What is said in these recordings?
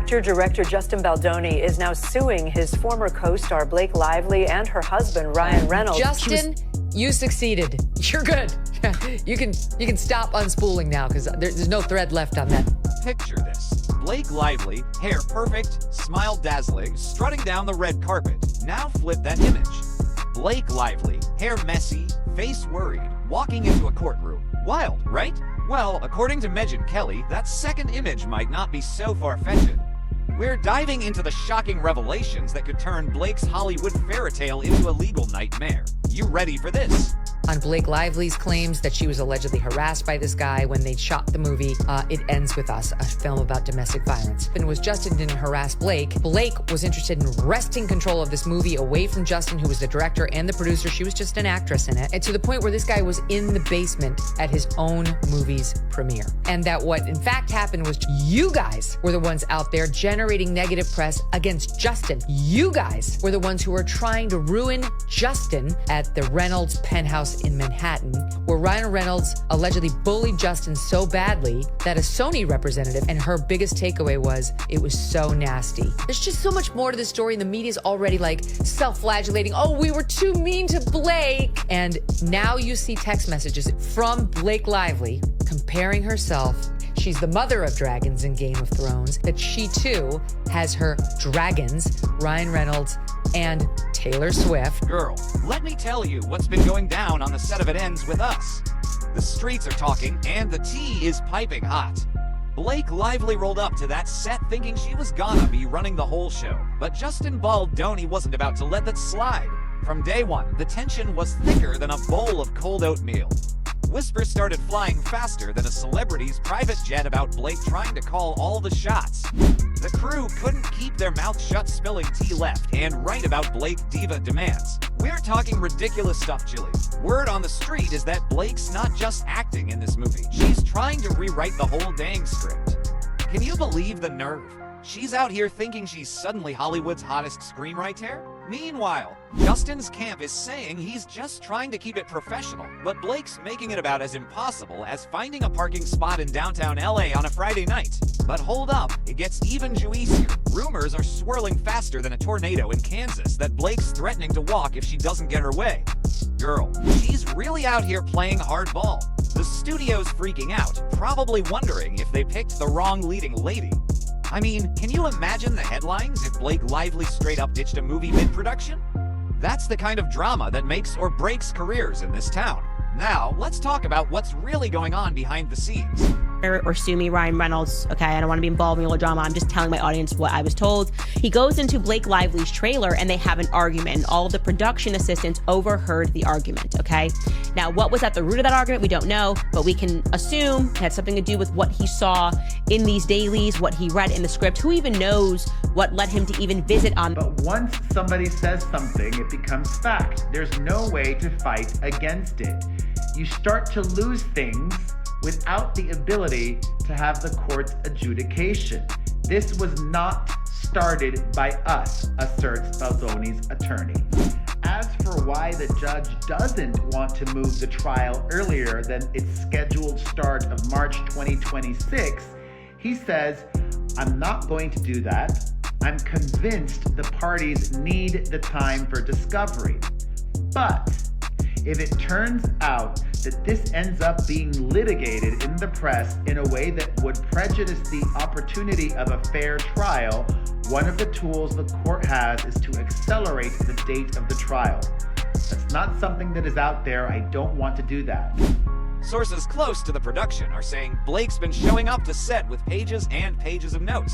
Actor-director Justin Baldoni is now suing his former co-star Blake Lively and her husband Ryan Reynolds. Justin, you succeeded. You're good. You can stop unspooling now because there's no thread left on that. Picture this. Blake Lively, hair perfect, smile dazzling, strutting down the red carpet. Now flip that image. Blake Lively, hair messy, face worried, walking into a courtroom. Wild, right? Well, according to Megyn Kelly, that second image might not be so far-fetched. We're diving into the shocking revelations that could turn Blake's Hollywood fairy tale into a legal nightmare. You ready for this? On Blake Lively's claims that she was allegedly harassed by this guy when they shot the movie, It Ends With Us, a film about domestic violence. And was Justin didn't harass Blake. Blake was interested in wresting control of this movie away from Justin, who was the director and the producer. She was just an actress in it. And to the point where this guy was in the basement at his own movie's premiere. And that what in fact happened was you guys were the ones out there generating negative press against Justin. You guys were the ones who were trying to ruin Justin at the Reynolds penthouse in Manhattan, where Ryan Reynolds allegedly bullied Justin so badly that a Sony representative, and her biggest takeaway was, it was so nasty. There's just so much more to this story, and the media's already like self-flagellating. Oh, we were too mean to Blake. And now you see text messages from Blake Lively comparing herself. She's the mother of dragons in Game of Thrones, that she too has her dragons, Ryan Reynolds and Taylor Swift. Girl, let me tell you what's been going down on the set of It Ends With Us. The streets are talking and the tea is piping hot. Blake Lively rolled up to that set thinking she was gonna be running the whole show, but Justin Baldoni wasn't about to let that slide. From day one, the tension was thicker than a bowl of cold oatmeal. Whispers started flying faster than a celebrity's private jet about Blake trying to call all the shots. The crew couldn't keep their mouth shut, spilling tea left and right about Blake diva demands. We're talking ridiculous stuff, Jilly. Word on the street is that Blake's not just acting in this movie. She's trying to rewrite the whole dang script. Can you believe the nerve? She's out here thinking she's suddenly Hollywood's hottest screenwriter? Meanwhile, Justin's camp is saying he's just trying to keep it professional, but Blake's making it about as impossible as finding a parking spot in downtown LA on a Friday night. But hold up, it gets even juicier. Rumors are swirling faster than a tornado in Kansas that Blake's threatening to walk if she doesn't get her way. Girl, she's really out here playing hardball. The studio's freaking out, probably wondering if they picked the wrong leading lady. I mean, can you imagine the headlines if Blake Lively straight up ditched a movie mid-production? That's the kind of drama that makes or breaks careers in this town. Now, let's talk about what's really going on behind the scenes. Or sue me, Ryan Reynolds. Okay, I don't want to be involved in all the drama. I'm just telling my audience what I was told. He goes into Blake Lively's trailer and they have an argument. And all of the production assistants overheard the argument, okay? Now, what was at the root of that argument, we don't know, but we can assume it had something to do with what he saw in these dailies, what he read in the script. Who even knows what led him to even visit on... But once somebody says something, it becomes fact. There's no way to fight against it. You start to lose things without the ability to have the court's adjudication. This was not started by us, asserts Baldoni's attorney. As for why the judge doesn't want to move the trial earlier than its scheduled start of March 2026, he says, "I'm not going to do that. I'm convinced the parties need the time for discovery. But if it turns out that this ends up being litigated in the press in a way that would prejudice the opportunity of a fair trial, one of the tools the court has is to accelerate the date of the trial. That's not something that is out there. I don't want to do that." Sources close to the production are saying Blake's been showing up to set with pages and pages of notes.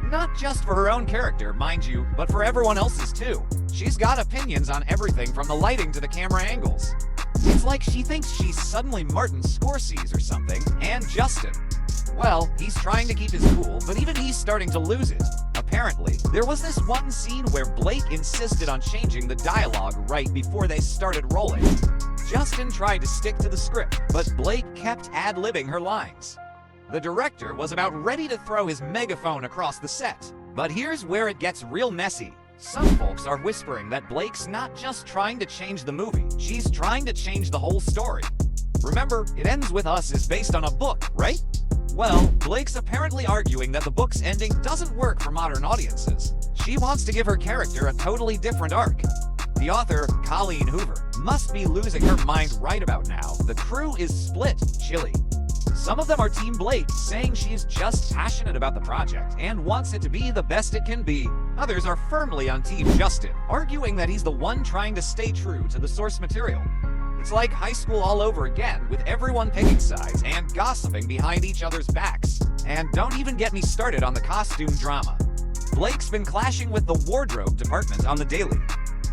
Not just for her own character, mind you, but for everyone else's too. She's got opinions on everything from the lighting to the camera angles. It's like she thinks she's suddenly Martin Scorsese or something, and Justin. Well, he's trying to keep his cool, but even he's starting to lose it. Apparently, there was this one scene where Blake insisted on changing the dialogue right before they started rolling. Justin tried to stick to the script, but Blake kept ad-libbing her lines. The director was about ready to throw his megaphone across the set. But here's where it gets real messy. Some folks are whispering that Blake's not just trying to change the movie, she's trying to change the whole story. Remember, It Ends With Us is based on a book, right? Well, Blake's apparently arguing that the book's ending doesn't work for modern audiences. She wants to give her character a totally different arc. The author, Colleen Hoover, must be losing her mind right about now. The crew is split, chilly. Some of them are Team Blake, saying she's just passionate about the project and wants it to be the best it can be. Others are firmly on Team Justin, arguing that he's the one trying to stay true to the source material. It's like high school all over again, with everyone picking sides and gossiping behind each other's backs. And don't even get me started on the costume drama. Blake's been clashing with the wardrobe department on the daily.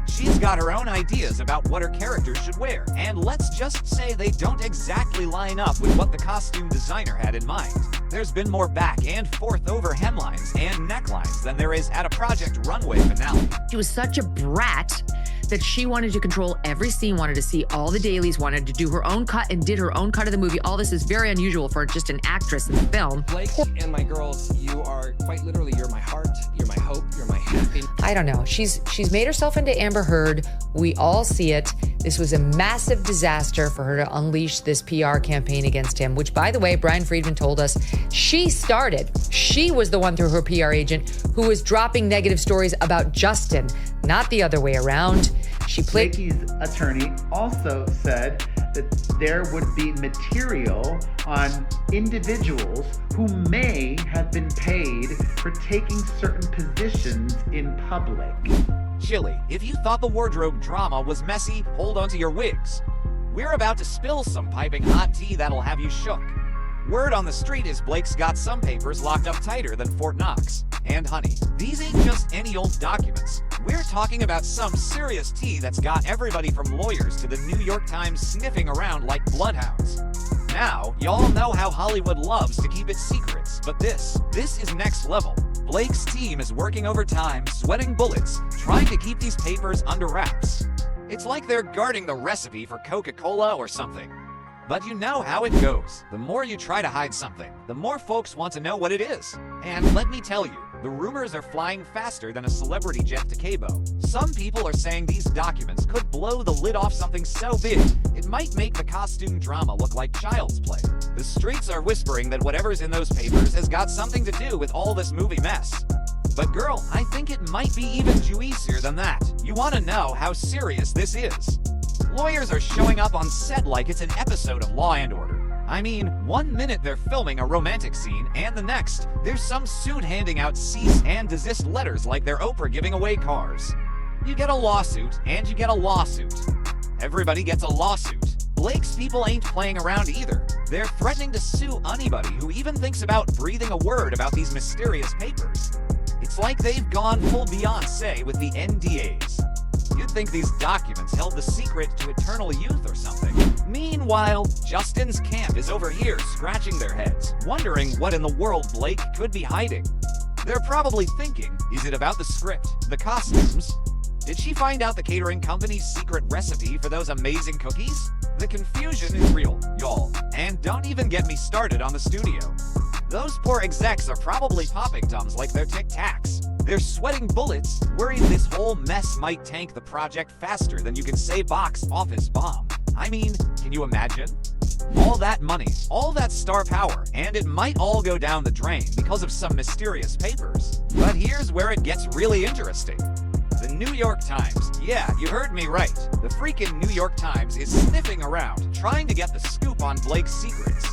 She's got her own ideas about what her characters should wear, and let's just say they don't exactly line up with what the costume designer had in mind. There's been more back and forth over hemlines and necklines than there is at a Project Runway finale. She was such a brat that she wanted to control every scene, wanted to see all the dailies, wanted to do her own cut and did her own cut of the movie. All this is very unusual for just an actress in the film. Blake and my girls, you are quite literally, you're my heart, you're my hope, you're my happiness. I don't know. She's made herself into Amber Heard. We all see it. This was a massive disaster for her to unleash this PR campaign against him, which, by the way, Brian Friedman told us she started. She was the one through her PR agent who was dropping negative stories about Justin, not the other way around. She played. Blakey's attorney also said that there would be material on individuals who may have been paid for taking certain positions in public. Chilly, if you thought the wardrobe drama was messy, hold on to your wigs. We're about to spill some piping hot tea that'll have you shook. Word on the street is Blake's got some papers locked up tighter than Fort Knox. And honey, these ain't just any old documents. We're talking about some serious tea that's got everybody from lawyers to the New York Times sniffing around like bloodhounds. Now, y'all know how Hollywood loves to keep its secrets, but this is next level. Blake's team is working overtime, sweating bullets, trying to keep these papers under wraps. It's like they're guarding the recipe for Coca-Cola or something. But you know how it goes. The more you try to hide something, the more folks want to know what it is. And let me tell you, the rumors are flying faster than a celebrity jet to Cabo. Some people are saying these documents could blow the lid off something so big, it might make the costume drama look like child's play. The streets are whispering that whatever's in those papers has got something to do with all this movie mess. But girl, I think it might be even juicier than that. You want to know how serious this is? Lawyers are showing up on set like it's an episode of Law & Order. I mean, 1 minute they're filming a romantic scene, and the next, there's some suit handing out cease and desist letters like they're Oprah giving away cars. You get a lawsuit, and you get a lawsuit. Everybody gets a lawsuit. Blake's people ain't playing around either. They're threatening to sue anybody who even thinks about breathing a word about these mysterious papers. It's like they've gone full Beyonce with the NDAs. You'd think these documents held the secret to eternal youth or something. Meanwhile, Justin's camp is over here scratching their heads, wondering what in the world Blake could be hiding. They're probably thinking, is it about the script, the costumes? Did she find out the catering company's secret recipe for those amazing cookies? The confusion is real, y'all. And don't even get me started on the studio. Those poor execs are probably popping tums like they're Tic Tacs. They're sweating bullets, worried this whole mess might tank the project faster than you can say box office bomb. I mean, can you imagine? All that money, all that star power, and it might all go down the drain because of some mysterious papers. But here's where it gets really interesting. The New York Times, yeah, you heard me right. The freaking New York Times is sniffing around, trying to get the scoop on Blake's secrets.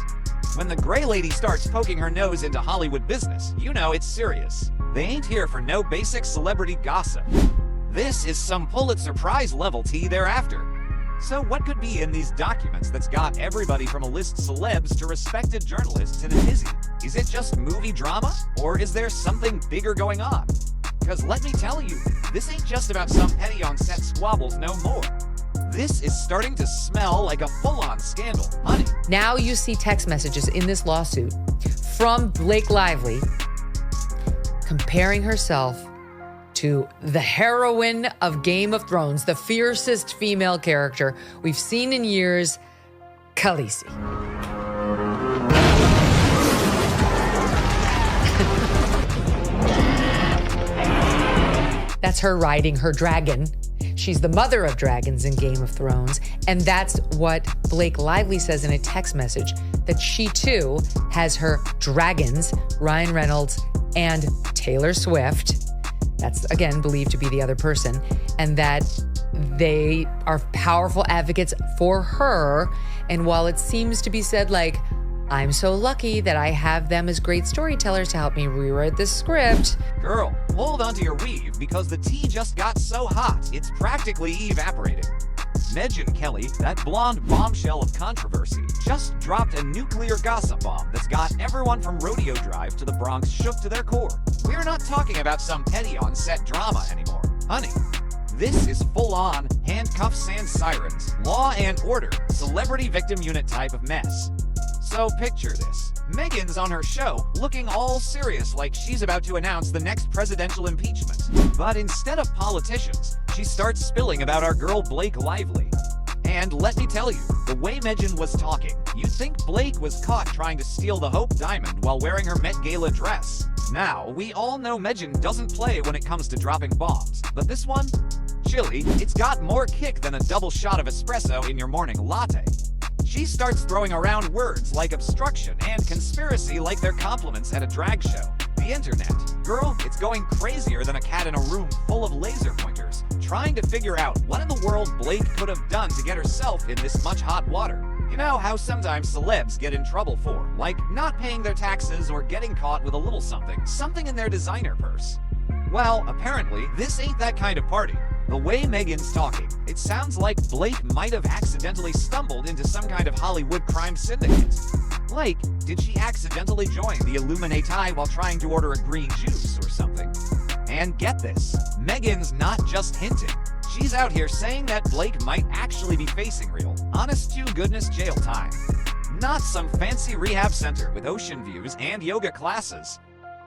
When the gray lady starts poking her nose into Hollywood business, you know it's serious. They ain't here for no basic celebrity gossip. This is some Pulitzer Prize level tea they're after. So what could be in these documents that's got everybody from A-list celebs to respected journalists in a tizzy? Is it just movie drama? Or is there something bigger going on? Because let me tell you, this ain't just about some petty on-set squabbles no more. This is starting to smell like a full-on scandal, honey. Now you see text messages in this lawsuit from Blake Lively comparing herself to the heroine of Game of Thrones, the fiercest female character we've seen in years, Khaleesi. That's her riding her dragon. She's the mother of dragons in Game of Thrones. And that's what Blake Lively says in a text message that she too has her dragons, Ryan Reynolds and Taylor Swift. That's, again, believed to be the other person. And that they are powerful advocates for her. And while it seems to be said like, I'm so lucky that I have them as great storytellers to help me rewrite this script. Girl, hold on to your weave because the tea just got so hot, it's practically evaporating. Megyn Kelly, that blonde bombshell of controversy, just dropped a nuclear gossip bomb that's got everyone from Rodeo Drive to the Bronx shook to their core. We're not talking about some petty on-set drama anymore. Honey, this is full-on handcuffs and sirens, law and order, celebrity victim unit type of mess. So picture this. Megyn's on her show, looking all serious like she's about to announce the next presidential impeachment. But instead of politicians, she starts spilling about our girl Blake Lively. And let me tell you, the way Megyn was talking, you'd think Blake was caught trying to steal the Hope Diamond while wearing her Met Gala dress. Now, we all know Megyn doesn't play when it comes to dropping bombs, but this one? Chilly, it's got more kick than a double shot of espresso in your morning latte. She starts throwing around words like obstruction and conspiracy like they're compliments at a drag show. The internet. Girl, it's going crazier than a cat in a room full of laser pointers, trying to figure out what in the world Blake could have done to get herself in this much hot water. You know how sometimes celebs get in trouble for, like not paying their taxes or getting caught with a little something in their designer purse. Well, apparently, this ain't that kind of party. The way Megyn's talking, it sounds like Blake might have accidentally stumbled into some kind of Hollywood crime syndicate. Like, did she accidentally join the Illuminati while trying to order a green juice or something? And get this, Megyn's not just hinting. She's out here saying that Blake might actually be facing real, honest-to-goodness jail time. Not some fancy rehab center with ocean views and yoga classes.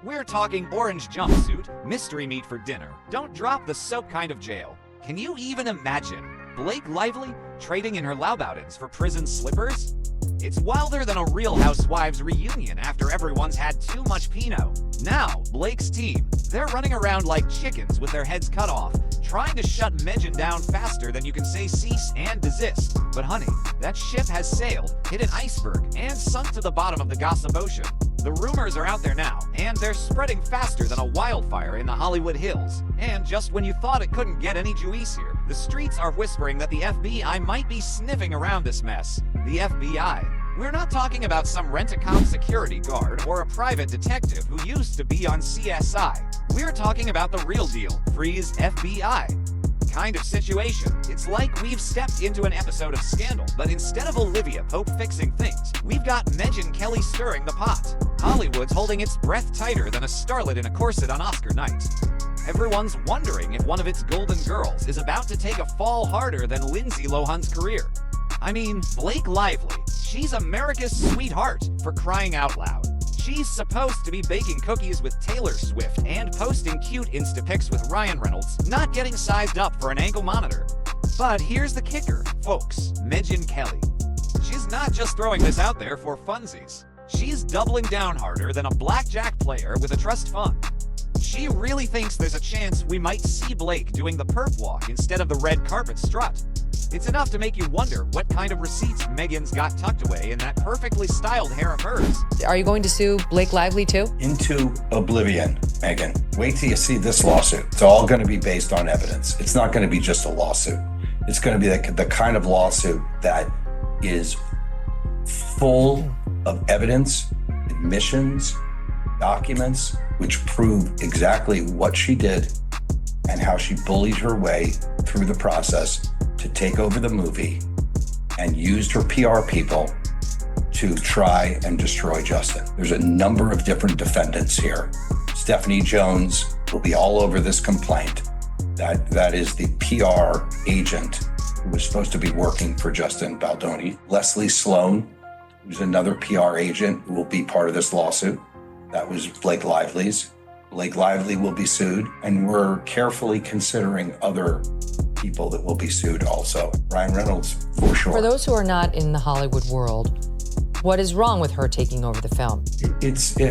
We're talking orange jumpsuit, mystery meat for dinner, don't drop the soap kind of jail. Can you even imagine Blake Lively trading in her Laubaudens for prison slippers? It's wilder than a Real Housewives reunion after everyone's had too much Pinot. Now, Blake's team, they're running around like chickens with their heads cut off, trying to shut Megyn down faster than you can say cease and desist. But honey, that ship has sailed, hit an iceberg, and sunk to the bottom of the gossip ocean. The rumors are out there now, and they're spreading faster than a wildfire in the Hollywood Hills. And just when you thought it couldn't get any juicier, the streets are whispering that the FBI might be sniffing around this mess. The FBI. We're not talking about some rent-a-cop security guard or a private detective who used to be on CSI. We're talking about the real deal, freeze FBI kind of situation. It's like we've stepped into an episode of Scandal, but instead of Olivia Pope fixing things, we've got Megyn Kelly stirring the pot. Hollywood's holding its breath tighter than a starlet in a corset on Oscar night. Everyone's wondering if one of its golden girls is about to take a fall harder than Lindsay Lohan's career. I mean, Blake Lively, she's America's sweetheart, for crying out loud. She's supposed to be baking cookies with Taylor Swift and posting cute Insta pics with Ryan Reynolds, not getting sized up for an ankle monitor. But here's the kicker, folks, Megyn Kelly. She's not just throwing this out there for funsies. She's doubling down harder than a blackjack player with a trust fund. She really thinks there's a chance we might see Blake doing the perp walk instead of the red carpet strut. It's enough to make you wonder what kind of receipts Megyn's got tucked away in that perfectly styled hair of hers. Are you going to sue Blake Lively too? Into oblivion, Megyn. Wait till you see this lawsuit. It's all going to be based on evidence. It's not going to be just a lawsuit. It's going to be the kind of lawsuit that is full of evidence, admissions, documents, which prove exactly what she did and how she bullied her way through the process to take over the movie and used her PR people to try and destroy Justin. There's a number of different defendants here. Stephanie Jones will be all over this complaint. That is the PR agent who was supposed to be working for Justin Baldoni. Leslie Sloan, who's another PR agent who will be part of this lawsuit. That was Blake Lively's. Blake Lively will be sued, and we're carefully considering other people that will be sued also. Ryan Reynolds, for sure. For those who are not in the Hollywood world, what is wrong with her taking over the film?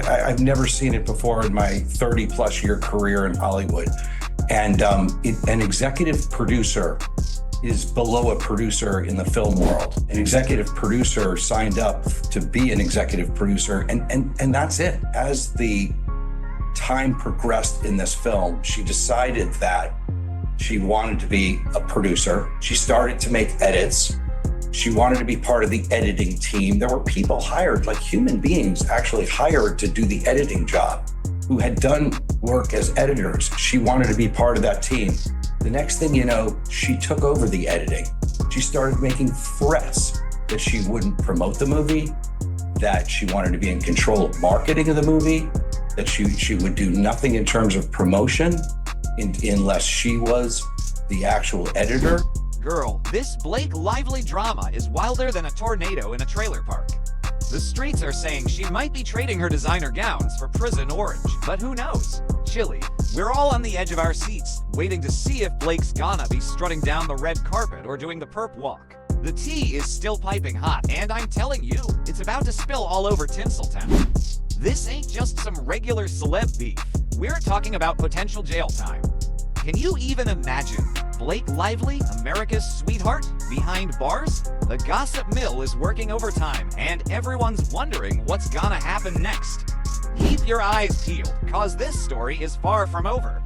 I've never seen it before in my 30-plus year career in Hollywood. And an executive producer is below a producer in the film world. An executive producer signed up to be an executive producer, and that's it. As the time progressed in this film, she decided that she wanted to be a producer. She started to make edits. She wanted to be part of the editing team. There were people hired, like human beings actually hired to do the editing job, who had done work as editors. She wanted to be part of that team. The next thing you know, she took over the editing. She started making threats that she wouldn't promote the movie, that she wanted to be in control of marketing of the movie, that she would do nothing in terms of promotion unless she was the actual editor. Girl, this Blake Lively drama is wilder than a tornado in a trailer park. The streets are saying she might be trading her designer gowns for prison orange, but who knows? Chilly, we're all on the edge of our seats, waiting to see if Blake's gonna be strutting down the red carpet or doing the perp walk. The tea is still piping hot, and I'm telling you, it's about to spill all over Tinseltown. This ain't just some regular celeb beef. We're talking about potential jail time. Can you even imagine Blake Lively, America's sweetheart, behind bars? The gossip mill is working overtime, and everyone's wondering what's gonna happen next. Keep your eyes peeled, cause this story is far from over.